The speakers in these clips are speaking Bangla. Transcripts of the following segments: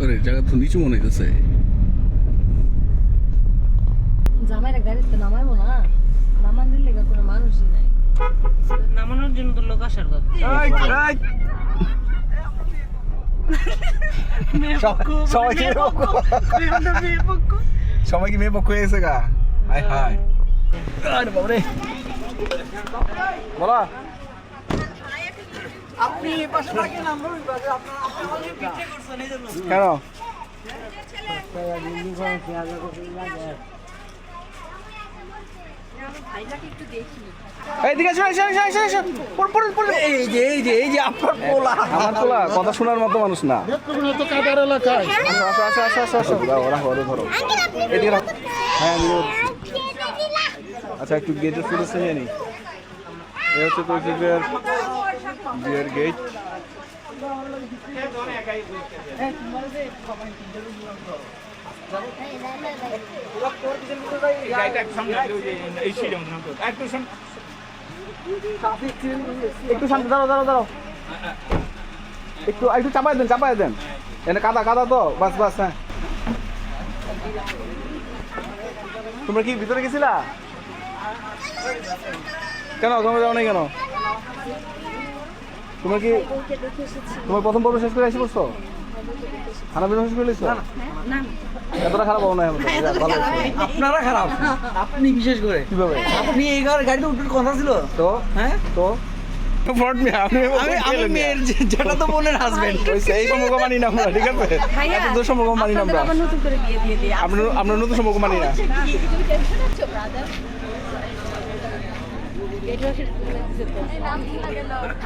আরে জায়গা তো নিচু মনে হইতেছে। জামাইরা গাড়িতে নামাইবো না, নামানোর লেগে কোনো মানুষই নাই। নামানোর জন্য তো লোক আসার কথা। সবাই কি মেয়ে পক্ষ হয়ে গেছে গা? হাই হাই, আরে বাবারে বলা আপনি পাশে থাকেন, আমরা ওই পাশে। আপনারা পিঠে করছেন এই জন্য। কেন? এইদিকে এই যে আপনার পোলা। আমার পোলা কথা শোনার মতো মানুষ না। ধরো এদিকে রাখো। হ্যাঁ আচ্ছা, একটু গেটের ফুটেজটা নিয়ে নিই। এ হচ্ছে তৌফিকের বিয়ের গেট। একটু শান্ত, দাঁড়াও একটু চাপাই দেন এনে কাদা তো বাস হ্যাঁ। তোমরা কি ভিতরে গেছিলা? কেন তোমরা যাও নাই কেন? তোমার প্রথম পর্ব শেষ করে এসে পড়ছো? খানা পিনা শেষ করে লিখছো? এতটা খারাপ হবো না। আপনারা খারাপ, আপনি বিশেষ করে। কিভাবে? আপনি এই গাড়িতে উঠার কথা ছিল তো হ্যাঁ। তো আমি মেয়ের যেটা তো বোনের হাজবেন্ড। এই সম্পর্ক মানি না আমরা, ঠিক আছে? এত দূর সম্পর্ক মানি না আমরা। নতুন করে বিয়ে দিয়ে দিই। আমরা নতুন সম্পর্ক মানি না।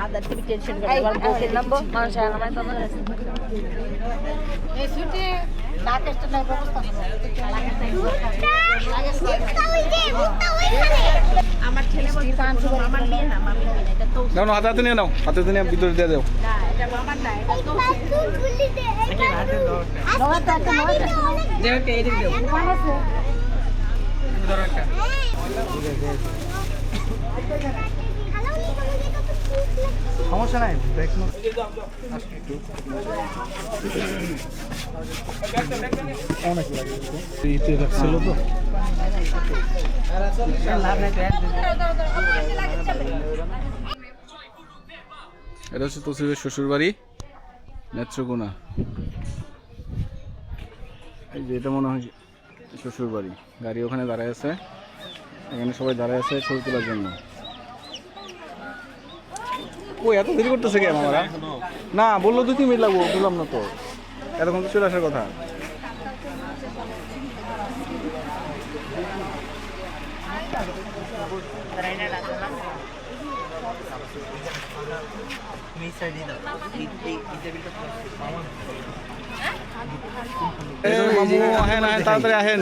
আদার থেকে টেনশন করে এবার বউকে নামবো, মানুষ আর নামাই তো না। এই ছুটি না টেস্ট না ব্যবস্থা আমার ছেলে বলতে আমার বিয়ে না, আমার বিয়ে না, এটা তো নাও না, হাতে নিয়ে নাও, হাতে নিয়ে ভিতরে দিয়ে দাও। না, এটা আমার না, এটা তো নয়টা যেটা এই দিক দাও। সমস্যা নাই, ব্রেক নো। অনেক লাগে ইতে রাখছিল তো। এটা হচ্ছে তৌসিফের শ্বশুর বাড়ি, নেত্রকোনা। এই যে এটা মনে হয় শ্বশুর বাড়ি। গাড়ি ওখানে দাঁড়ায় আছে, এখানে সবাই দাঁড়ায় আছে ছবি তোলার জন্য। ও এত দেরি করতেছে কেন? আমরা না বললো 2-3 মিনিট লাগবো, বললাম না তো, এতক্ষণ তো চলে আসার কথা। মামু আহেন তাড়াতাড়ি আহেন।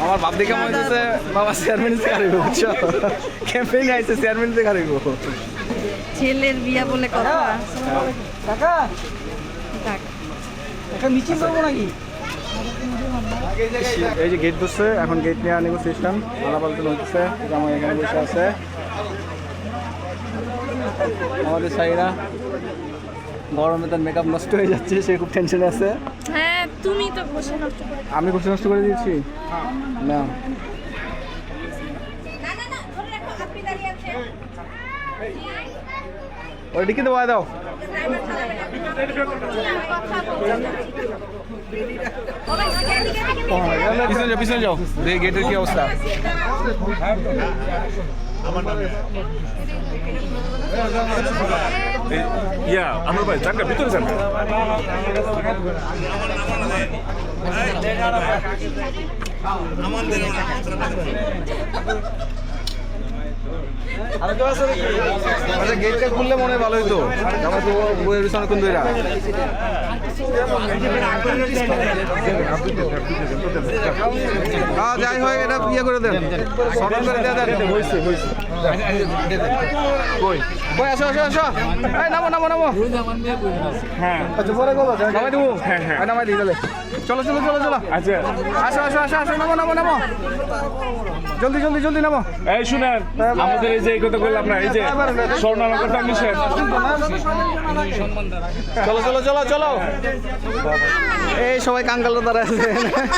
আমার ভাব দেখে মনে হচ্ছে বাবা চেয়ারম্যান থেকে হারিব, বুঝছো? ক্যাম্পেইনে আইছে চেয়ারম্যান থেকে হারিব। ছেলের বিয়া বলে কথা। কাকা একটা মিছিল করবো নাকি? এই যে গেট ধরছে, এখন গেট নিয়ে আনিব সিস্টেম আলাপালতে হচ্ছে। আমার এখানে বসে আছে আমাদের সাইরা। গরমে তার মেকআপ নষ্ট হয়ে যাচ্ছে, সে খুব টেনশনে আছে। হ্যাঁ, তুমি তো বসে নষ্ট করে। আমি খুশি নষ্ট করে দিয়েছি না। ওই ডিকিতে বয় দাও। পিছনে যাও, দেখি গেটের কি অবস্থা। ইয়া আমার ভাই চাকা ভিতরে যান। গেটটা খুললে মনে হয় ভালো হইতো। আমার তো বইয়ের পিছনে কোন দইরা যাই হয় এটা ইয়ে করে দেন, শর্ট করে দিয়ে দেন। কই আসো আসো আসো, এই নামো নামো নামো। হ্যাঁ আচ্ছা পরে কব নামাই দেবো। হ্যাঁ, হ্যাঁ। নামাই দিই তাহলে। চলো চলো চলো চলো, আচ্ছা আসো আসো আসো আসো, নামো নামো নামো, জলদি জলদি জলদি নামো। এই শুনেন, আমাদের এই যে এই কথা বললাম না, এই যে স্বর্ণ অলঙ্কারটা নিষেধ। চলো চলো চলো চলো এই সবাই কাঙ্গালের দ্বারা আছে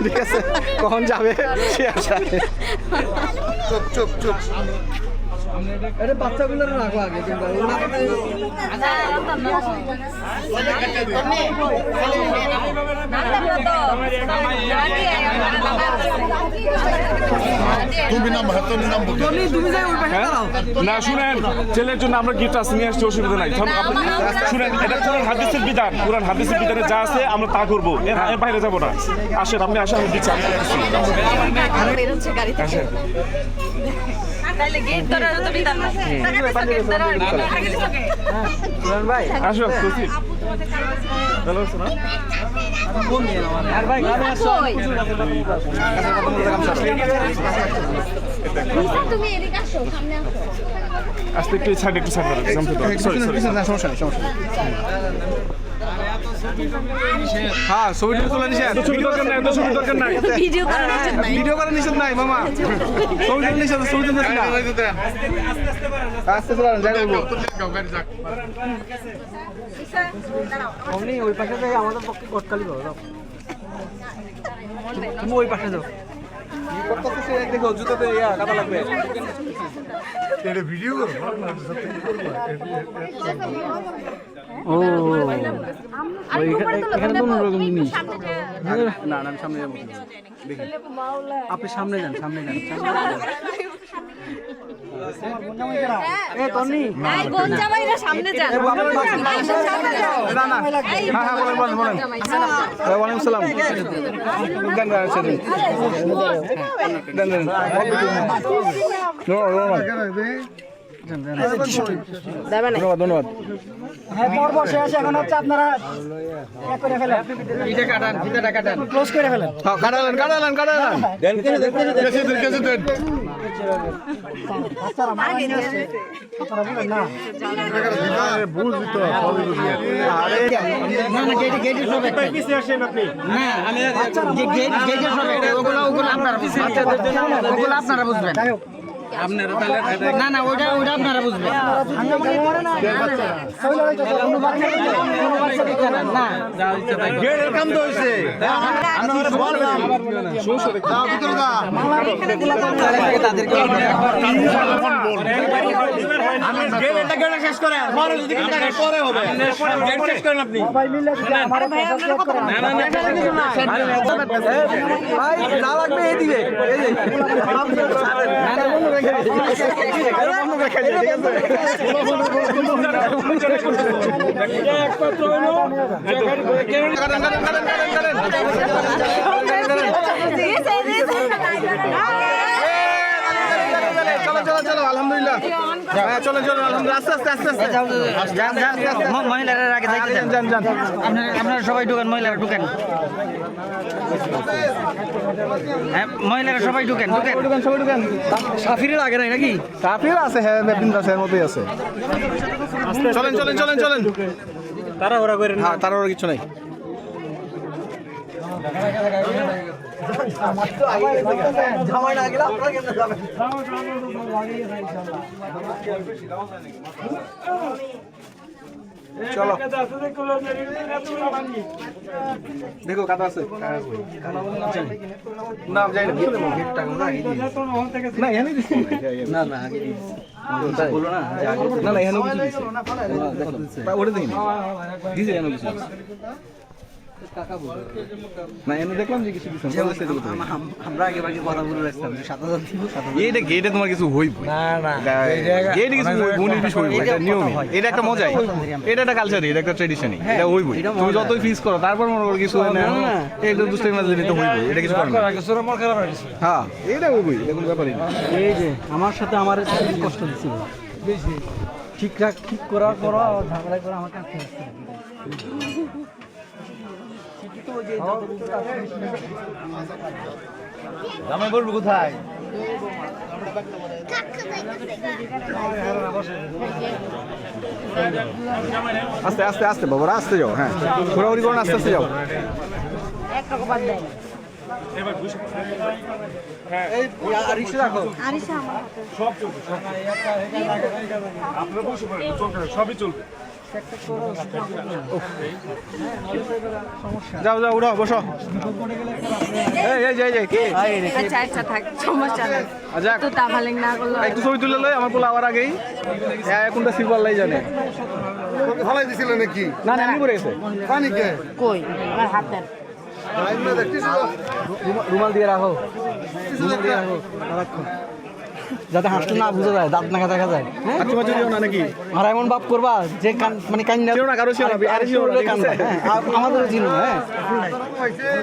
ঠিক আছে কখন যাবে সে আশা চুপ চুপ চুপ আরে বাচ্চাগুলোর রাখো আগে কিন্তু তুমি যাই ওই পাশে দাঁড়াও না শুনেন, ছেলের জন্য আমরা গিফট আছে নিয়ে আসছি, অসুবিধা নাই। আপনি শুনেন, এটা কোরআন হাদিসের বিধান, কোরআন হাদিসের বিধানে যা আছে আমরা তা করবো, এর বাইরে যাবো না। আসেন, আপনি আসেন, আমি দিচ্ছি, আমি করতেছি। বেরোচ্ছে গাড়ি থেকে আসেন। তাইলে গেট ধরার তো বিধান না ভাই আসো, খুশি। ভালো আছো না? আর ভাই গানে আসো তুমি এদিকে আসো সামনে আসো আসতে একটু ছাড়, একটু ছাড়। Sorry sorry. সমস্যা নেই সমস্যা হ্যাঁ ছবি তোলা নিষেধ এত ছবি দরকার নাই, এত ছবি দরকার নাই। ভিডিও করার নিষেধ নাই ভিডিও করার নিষেধ নাই মামা ছবি তোলা নিষেধ ছবি তুলতে না আস্তে চলান যাই বলবো অমনি ওই পাশে থেকে আমাদের পক্ষে কটকালি করো দাও তুমি ওই পাশে যাও কি করতেছে দেখো জুতাতে কাটা লাগবে ভিডিও করো ও আর এখানে তো অন্যরকম জিনিস সামনে যে না না আমি সামনে যাবো দেখি আপনি সামনে যান সামনে যান এ তন্নি এই কোন জামাইরা সামনে যান না না হ্যাঁ হ্যাঁ বলেন বলেন বলেন ওয়ালাইকুম সালাম দেন দেন দেন ধন্যবাদ ধন্যবাদ হ্যাঁ পর্ব শেষ এখন হচ্ছে আপনারা এক করে ফেলেন এটা কাটান ফিতাটা কাটান ক্লোজ করে ফেলেন হ্যাঁ কাটালেন কাটালেন কাটালেন দেন কেসে দেন বাচ্চারা মারা গেছে আপনারা বলেন না বুঝবি তো সবই বুঝবি আরে না না গেটে সব একটা পিছে আসেন আপনি না আমি গেটে সব একটা ওগুলো আপনারা বুঝবেন ওগুলো আপনারা বুঝবেন আপনারা তাহলে না না ওটা আপনারা বুঝবেন না গেটের কাম তো হইছে আমরা বললাম দাও ভিতরে দাও তাদেরকে আমি গেটটা গেট শেষ করে মারো যদি পরে হবে গেট শেষ করেন আপনি সবাই মিলে যদি আমার না না না ভাই যা লাগবে এই দিকে এই যে চলো চলো চলো আলহামদুলিল্লাহ হ্যাঁ চলো চলো আলহামদুলিল্লাহ আস্তে আস্তে আস্তে আস্তে মহিলারা আগে যাইতে দেন যান যান আপনারা সবাই ঢুকেন মহিলারা ঢুকেন হ্যাঁ মহিলারা সবাই ঢুকেন ঢুকেন ঢুকেন সবাই ঢুকেন সাফিরের আগে নাই নাকি কাফির আছে হ্যাঁ বিন্দাসের মতোই আছে চলেন চলেন চলেন চলেন তারা ওরা করেন হ্যাঁ তার আর কিছু নাই জামাই না গেলে আপনারা কেমনে যাবেন চলো দেখো কাটা আছে না যাই না না এখানে দিছি না না আগে বলো না না না এখানে কিছু দিছে ওটা দেখি দিছে এখানে কিছু না এনে দেখলাম যে কিছু দিছে আমরা আগে বাকি কথা বলে রাখতাম 7000 দিব 7000 এইটা গেটে তোমার কিছু হইব না না গেটে কিছু হইব নির্দিষ্ট হইব এটা নিয়ম এটা একটা মজাই এটা একটা কালচারই এটা একটা ট্র্যাডিশনই এটা হইব তুমি যতই ফিক্স করো তারপর মনে করো কিছু হয় না এটা দুষ্টাই মাঝে দিতে হইব এটা কিছু করো না হ্যাঁ এটা হইবই এটা কোনো ব্যাপারই না এই যে আমার সাথে আমার কষ্ট দিছিল ঠিকঠাক ঠিক করার পর ঝামেলা করে আমাকে আসতে জামাই বলবো কোথায় আস্তে আস্তে আস্তে বাবা আস্তে যাও হ্যাঁ ঘোরাঘুরি করো আস্তে আস্তে যাও এক টাকা বাদ দেয় এবার বুঝে হ্যাঁ আরিশা আমার হাতে। সব চলবে সব আপনারা বসে পড়েন চলবে সবই চলবে যাও যাও উঠো বসো এই কি আচ্ছা আচ্ছা থাক সমস্যা নেই যাক তো তাহলেন না করলো একটু ছবি তুলে লই আমার পোলা আবার আগেই কোনটা সিলভার লাই জানে ফালাই দিছিলেন নাকি না না এমনি করে গেছে পানি কে কই আমার হাত দেন রুমাল দিয়ে রাখো রুমাল দিয়ে রাখো রাখো যাতে হাসতে না বুঝা যায় দাঁত নাকা দেখা যায় হ্যাঁ আর তোমার দিও না নাকি আর এমন বাপ করবা যে মানে কান্না কেউ না কারো ছিল না আর ছিল না কান্দা হ্যাঁ আমাদের ছিল হ্যাঁ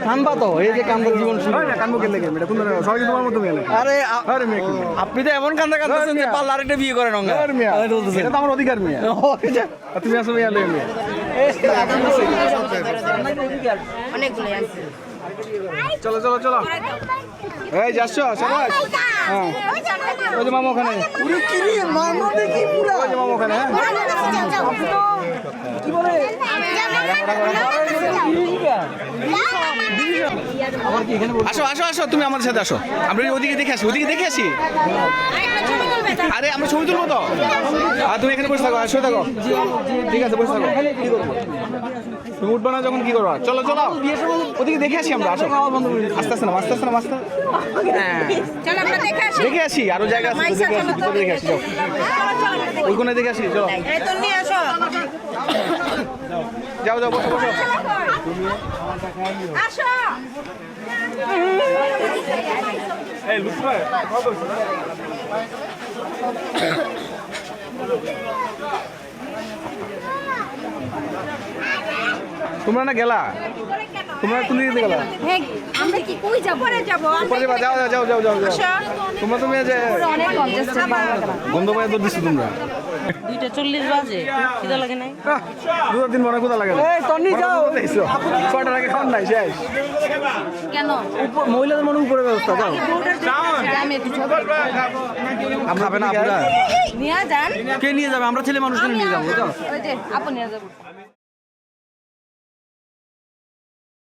কান্দবা তো এই যে কান্দার জীবন শুরু কানবো কেন লাগে এটা কোন সবাই তোমার মতো মেয়ে আরে আরে মেয়ে কি আপনি তো এমন কান্দা কাঁদতেছেন যে পাল্লা আরেকটা বিয়ে করেন অঙ্গা আরে মেয়ে এটা তো আমার অধিকার মেয়ে আর তুমি আসো মেয়ে মেয়ে অনেকগুলো আছে চলো চলো চলো এই যাচ্ছ সবাই হ্যাঁ ওই যে মামা ওখানে ওই যে মামা ওখানে হ্যাঁ আসো আসো আসো তুমি আমাদের সাথে আসো আমরা ওদিকে দেখে আসি ওদিকে দেখে আসি আরে আমরা ছবি তুলবো তো আর তুমি এখানে বসে থাকো আসো থাকো ঠিক আছে বসে থাকো কি করবো তুমি উঠবে না যখন কি করবো চলো চলো ওদিকে দেখে আসি আমরা আসো আস্তে আস্তে না আস্তে আস্তে না আস্তে চল আমরা দেখে আসি দেখে আসি আরো জায়গা আছে দেখে আসি ভিতরে দেখে আসি যাও ওই কোণে দেখে আসি চলো এই তো নিয়ে আসো যাও যাও বসো বসো আসো এই লুৎফু ভাই কথা বলছো না তোমরা না গেলা তোমরা কোন দিকে গেলা হ্যাঁ আমরা কি কই যাব পরে যাব উপরে যাবা যাও যাও যাও যাও যাও তোমরা তুমি যে অনেক কনজেস্টেড গন্ধ পায়ে তো দিছো তোমরা 2:40 বাজে খিদা লাগে নাই দুটো দিন মনে কোথা লাগে এই তন্নি যাও ছয়টার আগে খাওয়ান নাই শেষ কেন মহিলাদের মনে উপরে ব্যবস্থা যাও আমি একটু ছবি খাবে না আপনারা নিয়ে যান কে নিয়ে যাবে আমরা ছেলে মানুষকে নিয়ে যাবো যাও ওই যে আপনি নিয়ে যাবো